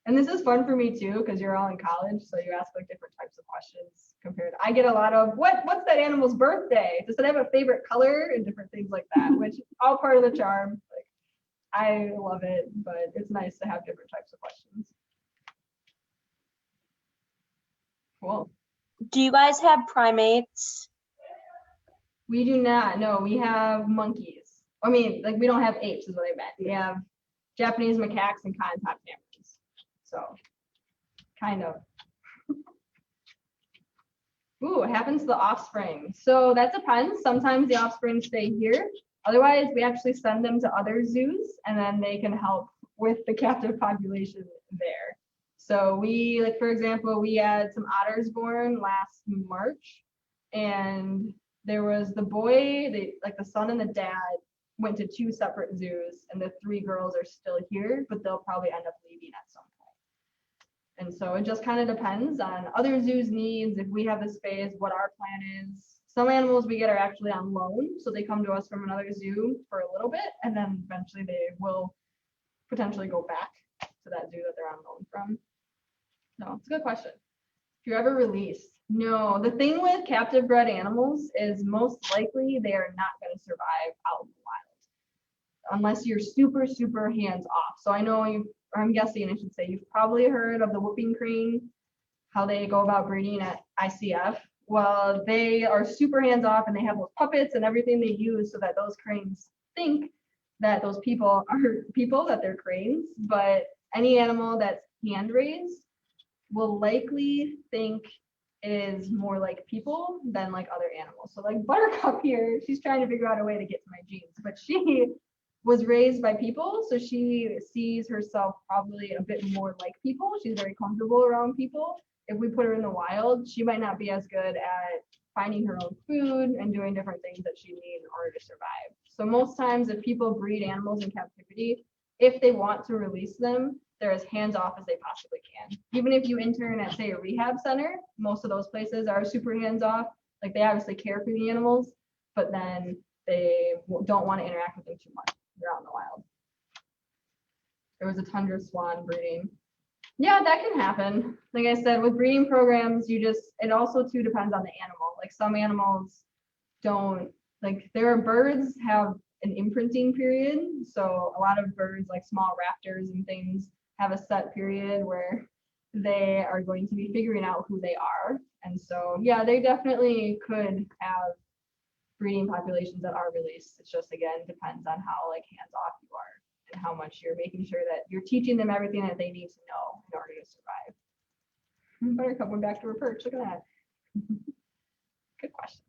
And this is fun for me too, because you're all in college, so you ask like different types of questions compared. I get a lot of what's that animal's birthday? Does it have a favorite color and different things like that, which is all part of the charm. Like I love it, but it's nice to have different types of questions. Cool. Do you guys have primates? We do not. No, we have monkeys. I mean, like we don't have apes, is what I meant. We have Japanese macaques and cotton top tamarins. So, kind of. Ooh, what happens to the offspring? So that depends. Sometimes the offspring stay here. Otherwise, we actually send them to other zoos, and then they can help with the captive population there. So we, like for example, we had some otters born last March, and there was the boy, like the son and the dad went to 2 separate zoos, and the 3 girls are still here, but they'll probably end up leaving at some point. And so it just kind of depends on other zoos' needs, if we have the space, what our plan is. Some animals we get are actually on loan, so they come to us from another zoo for a little bit, and then eventually they will potentially go back to that zoo that they're on loan from. No, it's a good question. If you're ever released, no. The thing with captive bred animals is most likely they are not going to survive out in the wild unless you're super, super hands off. So I know I'm guessing I should say you've probably heard of the whooping crane, how they go about breeding at ICF. Well, they are super hands off, and they have those puppets and everything they use so that those cranes think that those people are people, that they're cranes. But any animal that's hand raised will likely think is more like people than like other animals. So like Buttercup here, she's trying to figure out a way to get to my genes, but she was raised by people, so she sees herself probably a bit more like people. She's very comfortable around people. If we put her in the wild, she might not be as good at finding her own food and doing different things that she needs in order to survive. So most times if people breed animals in captivity, if they want to release them, they're as hands-off as they possibly can. Even if you intern at, say, a rehab center, most of those places are super hands-off. Like they obviously care for the animals, but then they don't want to interact with them too much. They're out in the wild. There was a tundra swan breeding. Yeah, that can happen. Like I said, with breeding programs, it also too depends on the animal. Like some animals don't, like there are birds have an imprinting period. So a lot of birds, like small raptors and things, have a set period where they are going to be figuring out who they are. And so, yeah, they definitely could have breeding populations that are released. It's just, again, depends on how like hands-off you are and how much you're making sure that you're teaching them everything that they need to know in order to survive. Buttercup went back to her perch. Look at that. Good question.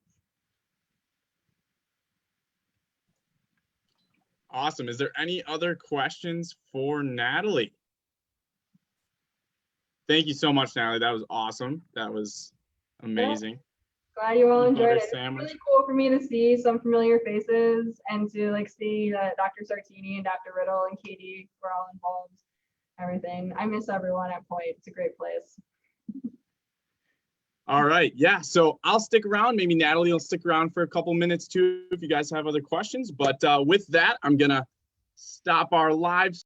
Awesome. Is there any other questions for Natalie? Thank you so much, Natalie. That was awesome. That was amazing. Glad you all enjoyed Butter it. It's sandwich. really cool for me to see some familiar faces and to like see that Dr. Sartini and Dr. Riddle and Katie were all involved. Everything. I miss everyone at Point. It's a great place. All right. Yeah. So I'll stick around. Maybe Natalie will stick around for a couple minutes too if you guys have other questions. But with that, I'm going to stop our live